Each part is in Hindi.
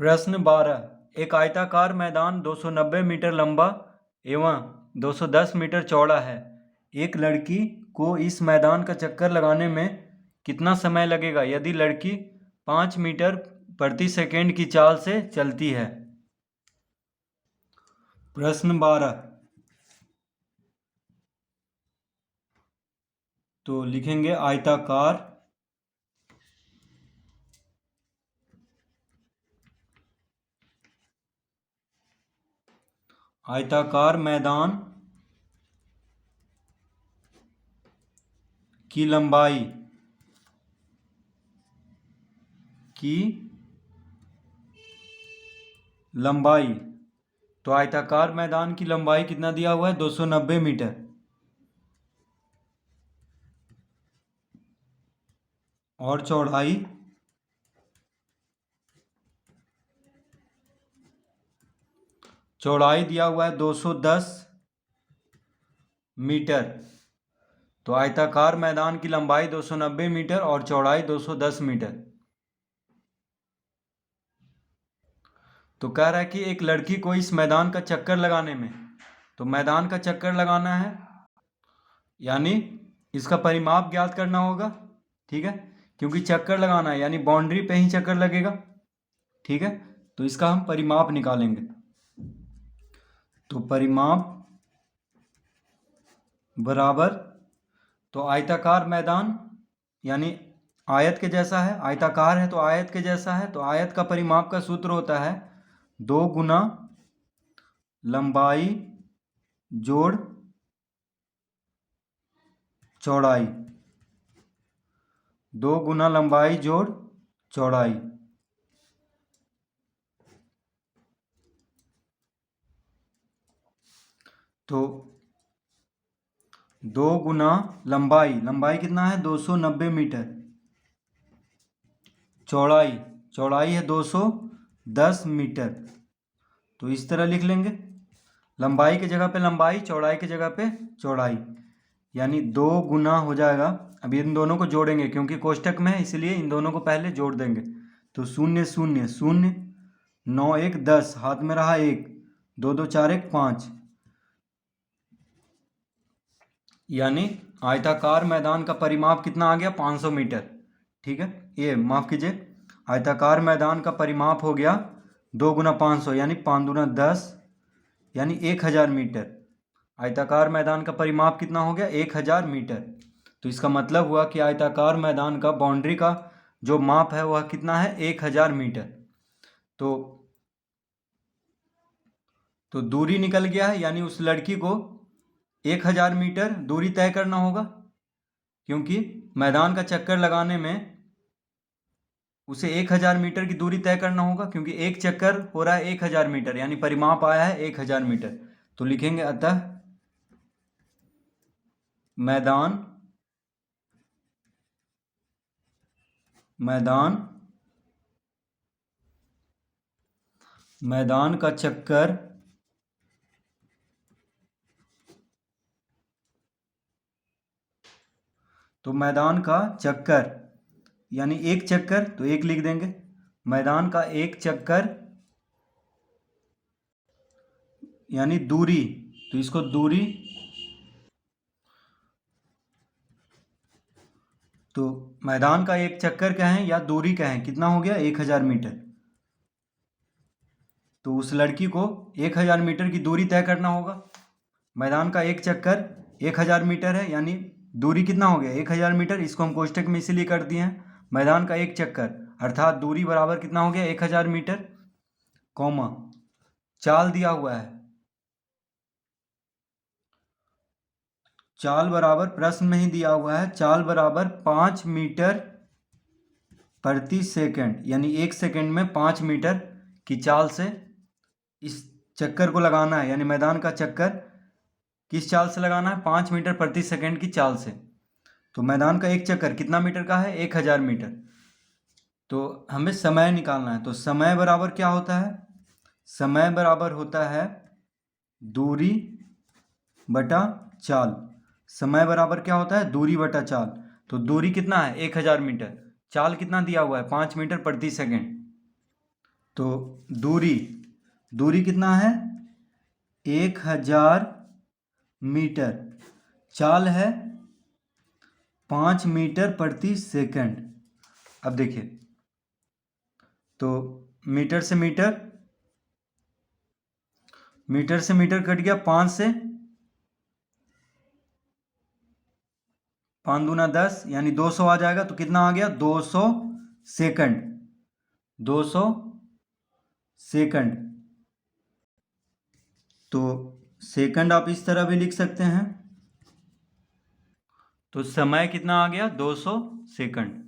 प्रश्न 12। एक आयताकार मैदान 290 मीटर लंबा एवं 210 मीटर चौड़ा है। एक लड़की को इस मैदान का चक्कर लगाने में कितना समय लगेगा यदि लड़की 5 मीटर प्रति सेकंड की चाल से चलती है। प्रश्न 12। तो लिखेंगे आयताकार मैदान की लंबाई तो आयताकार मैदान की लंबाई कितना दिया हुआ है 290 मीटर। और चौड़ाई दिया हुआ है 210 मीटर। तो आयताकार मैदान की लंबाई 290 मीटर और चौड़ाई 210 मीटर। तो कह रहा है कि एक लड़की को इस मैदान का चक्कर लगाने में, तो मैदान का चक्कर लगाना है यानी इसका परिमाप ज्ञात करना होगा। ठीक है, क्योंकि चक्कर लगाना है यानी बाउंड्री पे ही चक्कर लगेगा। ठीक है, तो इसका हम परिमाप निकालेंगे। तो परिमाप बराबर, तो आयताकार मैदान यानी आयत के जैसा है, आयताकार है तो आयत के जैसा है, तो आयत का परिमाप का सूत्र होता है 2 गुना लंबाई जोड़ चौड़ाई। 2 गुना लंबाई जोड़ चौड़ाई। तो 2 गुना लंबाई कितना है 290 मीटर। चौड़ाई है 210 मीटर। तो इस तरह लिख लेंगे, लंबाई की जगह पे लंबाई, चौड़ाई की जगह पे चौड़ाई, यानी 2 गुना हो जाएगा। अब इन दोनों को जोड़ेंगे क्योंकि कोष्टक में है, इसलिए इन दोनों को पहले जोड़ देंगे। तो 0 0 0, 9 1 10, हाथ में रहा 1, 2 2 4 1 5, यानी आयताकार मैदान का परिमाप कितना आ गया 500 मीटर। ठीक है, ये माफ़ कीजिए, आयताकार मैदान का परिमाप हो गया 2 गुना 500 यानी 5 दूना 10 यानी 1000 मीटर। आयताकार मैदान का परिमाप कितना हो गया 1000 मीटर। तो इसका मतलब हुआ कि आयताकार मैदान का बाउंड्री का जो माप है वह कितना है 1000 मीटर। तो दूरी निकल गया है, यानी उस लड़की को 1000 मीटर दूरी तय करना होगा, क्योंकि मैदान का चक्कर लगाने में उसे 1000 मीटर की दूरी तय करना होगा, क्योंकि एक चक्कर हो रहा है 1000 मीटर, यानी परिमाप आया है 1000 मीटर। तो लिखेंगे अतः मैदान का चक्कर तो मैदान का चक्कर यानी एक चक्कर, तो एक लिख देंगे, मैदान का एक चक्कर यानी दूरी, तो इसको दूरी, तो मैदान का एक चक्कर कहें या दूरी कहें, कितना हो गया 1000 मीटर। तो उस लड़की को 1000 मीटर की दूरी तय करना होगा। मैदान का एक चक्कर 1000 मीटर है, यानी दूरी कितना हो गया 1000 मीटर। इसको हम कोष्टक में इसीलिए कर दिए हैं, मैदान का एक चक्कर अर्थात दूरी बराबर कितना हो गया 1000 मीटर, कॉमा चाल दिया हुआ है, चाल बराबर प्रश्न में ही दिया हुआ है, चाल बराबर 5 मीटर प्रति सेकंड, यानी 1 सेकंड में 5 मीटर की चाल से इस चक्कर को लगाना है। यानी मैदान का चक्कर किस चाल से लगाना है 5 मीटर प्रति सेकंड की चाल से। तो मैदान का एक चक्कर कितना मीटर का है 1000 मीटर। तो हमें समय निकालना है, तो समय बराबर क्या होता है, समय बराबर होता है दूरी बटा चाल। समय बराबर क्या होता है दूरी बटा चाल। तो दूरी कितना है 1000 मीटर, चाल कितना दिया हुआ है 5 मीटर प्रति सेकंड। तो दूरी कितना है, 1000 मीटर, चाल है 5 मीटर प्रति सेकंड। अब देखिए, तो मीटर से मीटर कट गया, 5 से 5 दूना 10 यानी 200 आ जाएगा। तो कितना आ गया, 200 सेकंड, 200 सेकंड। तो सेकंड आप इस तरह भी लिख सकते हैं। तो समय कितना आ गया, 200 सेकंड।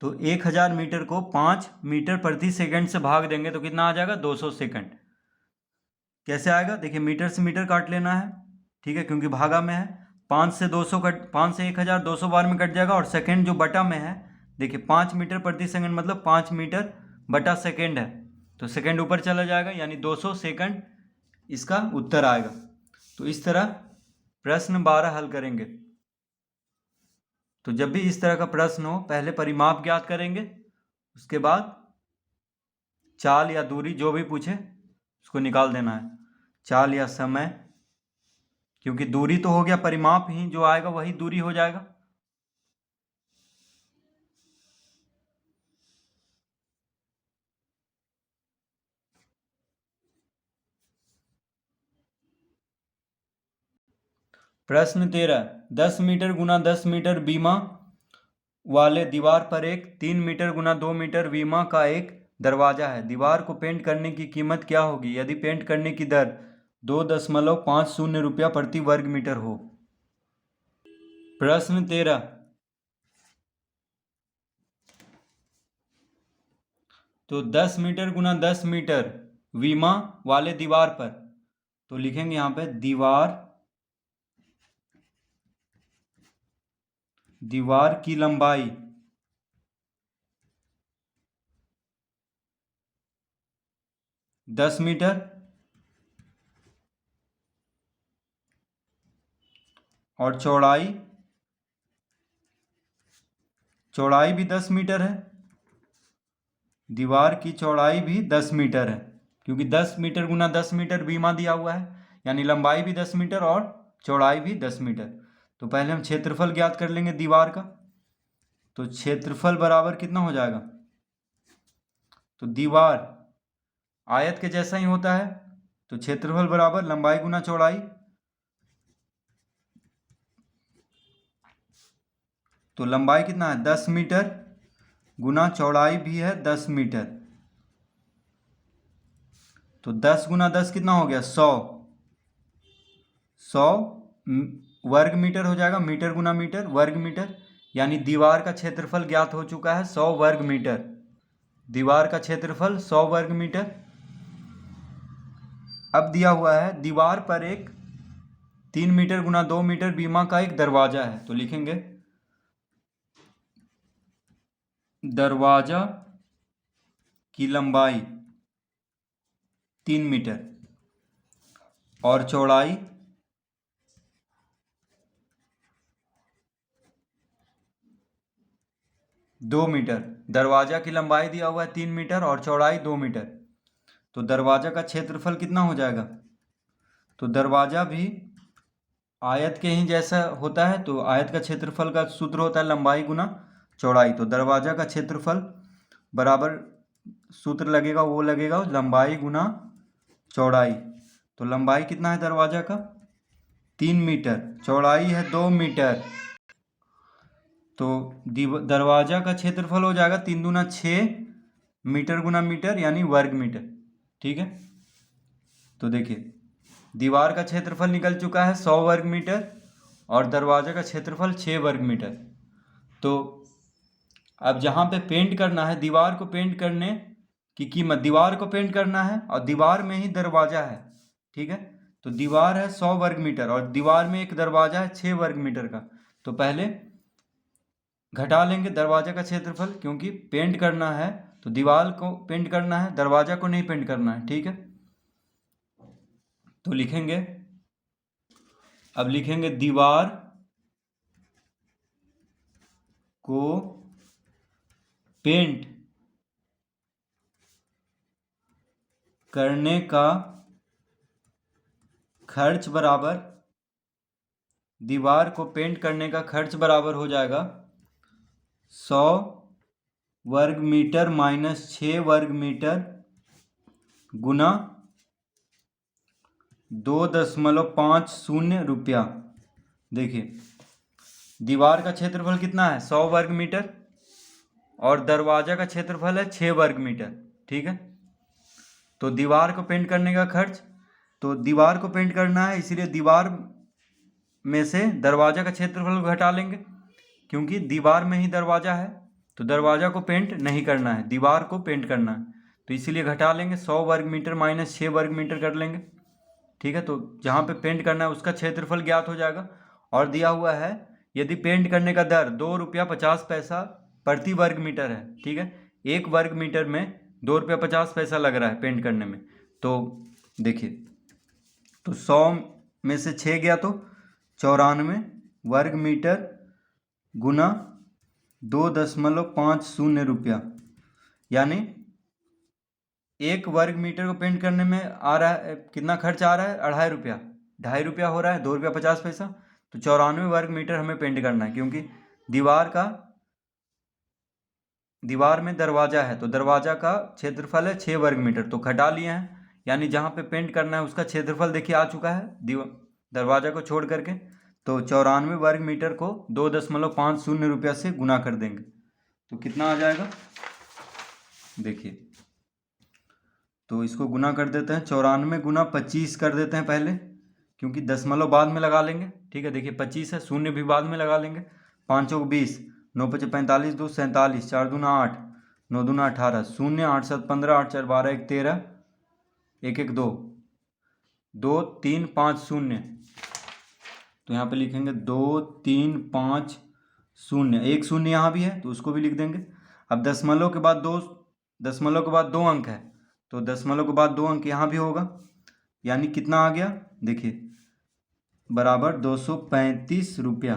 तो 1000 मीटर को 5 मीटर प्रति सेकंड से भाग देंगे तो कितना आ जाएगा, 200 सेकंड। कैसे आएगा, देखिए मीटर से मीटर काट लेना है, ठीक है, क्योंकि भागा में है। 5 से 1000 200 बार में कट जाएगा, और सेकंड जो बटा में है, देखिए 5 मीटर प्रति सेकंड मतलब 5 मीटर बटा सेकंड है, तो सेकंड ऊपर चला जाएगा, यानी 200 सेकंड इसका उत्तर आएगा। तो इस तरह प्रश्न 12 हल करेंगे। तो जब भी इस तरह का प्रश्न हो, पहले परिमाप ज्ञात करेंगे, उसके बाद चाल या दूरी जो भी पूछे उसको निकाल देना है, चाल या समय, क्योंकि दूरी तो हो गया, परिमाप ही जो आएगा वही दूरी हो जाएगा। प्रश्न 13, 10 मीटर गुना 10 मीटर बीमा वाले दीवार पर एक 3 मीटर गुना 2 मीटर बीमा का एक दरवाजा है। दीवार को पेंट करने की कीमत क्या होगी यदि पेंट करने की दर 2.50 रुपया प्रति वर्ग मीटर हो। प्रश्न 13, तो 10 मीटर गुना 10 मीटर विमा वाले दीवार पर, तो लिखेंगे यहाँ पे दीवार की लंबाई 10 मीटर और चौड़ाई भी 10 मीटर है। दीवार की चौड़ाई भी 10 मीटर है, क्योंकि 10 मीटर गुना 10 मीटर बीमा दिया हुआ है, यानी लंबाई भी 10 मीटर और चौड़ाई भी 10 मीटर। तो पहले हम क्षेत्रफल ज्ञात कर लेंगे दीवार का। तो क्षेत्रफल बराबर कितना हो जाएगा, तो दीवार आयत के जैसा ही होता है, तो क्षेत्रफल बराबर लंबाई गुना चौड़ाई। तो लंबाई कितना है, 10 मीटर गुना चौड़ाई भी है 10 मीटर। तो 10 गुना 10 कितना हो गया, 100 वर्ग मीटर हो जाएगा, मीटर गुना मीटर वर्ग मीटर, यानी दीवार का क्षेत्रफल ज्ञात हो चुका है 100 वर्ग मीटर। दीवार का क्षेत्रफल 100 वर्ग मीटर। अब दिया हुआ है दीवार पर एक 3 मीटर गुना 2 मीटर बीमा का एक दरवाजा है, तो लिखेंगे दरवाजा की लंबाई 3 मीटर और चौड़ाई 2 मीटर। दरवाजा की लंबाई दिया हुआ है 3 मीटर और चौड़ाई 2 मीटर। तो दरवाजा का क्षेत्रफल कितना हो जाएगा, तो दरवाजा भी आयत के ही जैसा होता है, तो आयत का क्षेत्रफल का सूत्र होता है लंबाई गुना चौड़ाई। तो दरवाजा का क्षेत्रफल बराबर सूत्र लगेगा, वो लगेगा लंबाई गुना चौड़ाई। तो लंबाई कितना है दरवाजा का, 3 मीटर, चौड़ाई है 2 मीटर। तो दरवाजा का क्षेत्रफल हो जाएगा 3 दूना 6 मीटर गुना मीटर, यानी वर्ग मीटर, ठीक है। तो देखिए दीवार का क्षेत्रफल निकल चुका है 100 वर्ग मीटर और दरवाजे का क्षेत्रफल 6 वर्ग मीटर। तो अब जहाँ पे पेंट करना है, दीवार को पेंट करने की कीमत, दीवार को पेंट करना है और दीवार में ही दरवाजा है, ठीक है। तो दीवार है 100 वर्ग मीटर और दीवार में एक दरवाजा है 6 वर्ग मीटर का। तो पहले घटा लेंगे दरवाजे का क्षेत्रफल, क्योंकि पेंट करना है तो दीवार को पेंट करना है, दरवाजा को नहीं पेंट करना है, ठीक है। तो लिखेंगे, अब लिखेंगे दीवार को पेंट करने का खर्च बराबर, दीवार को पेंट करने का खर्च बराबर हो जाएगा 100 वर्ग मीटर माइनस 6 वर्ग मीटर गुना 2.50 रुपया। देखिए दीवार का क्षेत्रफल कितना है 100 वर्ग मीटर और दरवाजा का क्षेत्रफल है 6 वर्ग मीटर। ठीक है, तो दीवार को पेंट करने का खर्च, तो दीवार को पेंट करना है इसीलिए दीवार में से दरवाजा का क्षेत्रफल को घटा लेंगे, क्योंकि दीवार में ही दरवाजा है तो दरवाजा को पेंट नहीं करना है, दीवार को पेंट करना है, तो इसीलिए घटा लेंगे 100 वर्ग मीटर माइनस 6 वर्ग मीटर कर लेंगे। ठीक है, तो जहाँ पे पेंट करना है उसका क्षेत्रफल ज्ञात हो जाएगा। और दिया हुआ है यदि पेंट करने का दर 2 रुपया 50 पैसा प्रति वर्ग मीटर है। ठीक है, 1 वर्ग मीटर में 2 रुपया 50 पैसा लग रहा है पेंट करने में। तो देखिए, तो 100 में से 6 गया तो 94 वर्ग मीटर गुना 2.50 रुपया, यानी 1 वर्ग मीटर को पेंट करने में आ रहा है कितना खर्च आ रहा है 2.5 रुपया, 2.5 रुपया हो रहा है, 2 रुपया 50 पैसा। तो 94 वर्ग मीटर हमें पेंट करना है, क्योंकि दीवार में दरवाजा है तो दरवाजा का क्षेत्रफल है 6 वर्ग मीटर, तो घटा लिए हैं, यानी जहाँ पे पेंट करना है उसका क्षेत्रफल देखिए आ चुका है दरवाजा को छोड़ करके। तो 94 वर्ग मीटर को 2.50 रुपया से गुना कर देंगे तो कितना आ जाएगा, देखिए तो इसको गुना कर देते हैं, 94 गुना 25 कर देते हैं पहले, क्योंकि दशमलव बाद में लगा लेंगे। ठीक है, देखिए 25 है, शून्य भी बाद में लगा लेंगे। 5 चौक 20, 9 पचे 45, 2 47, 4 दूना 8, 9 दूना 18, शून्य 8 7 15, 8 4 12, 1 13, 1 1 2, 2 3 5 शून्य, तो यहाँ पे लिखेंगे 2 3 5 शून्य, एक शून्य यहाँ भी है तो उसको भी लिख देंगे। अब दशमलव के बाद दो अंक है तो दशमलव के बाद 2 अंक यहाँ भी होगा, यानी कितना आ गया देखिए बराबर 235 रुपया,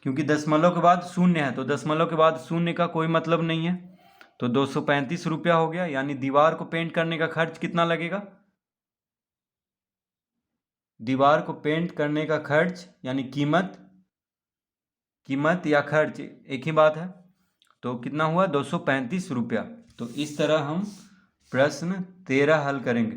क्योंकि दशमलव के बाद शून्य है तो दशमलव के बाद शून्य का कोई मतलब नहीं है, तो 235 रुपया हो गया। यानी दीवार को पेंट करने का खर्च कितना लगेगा, दीवार को पेंट करने का खर्च यानी कीमत या खर्च एक ही बात है, तो कितना हुआ 235 रुपया। तो इस तरह हम प्रश्न 13 हल करेंगे।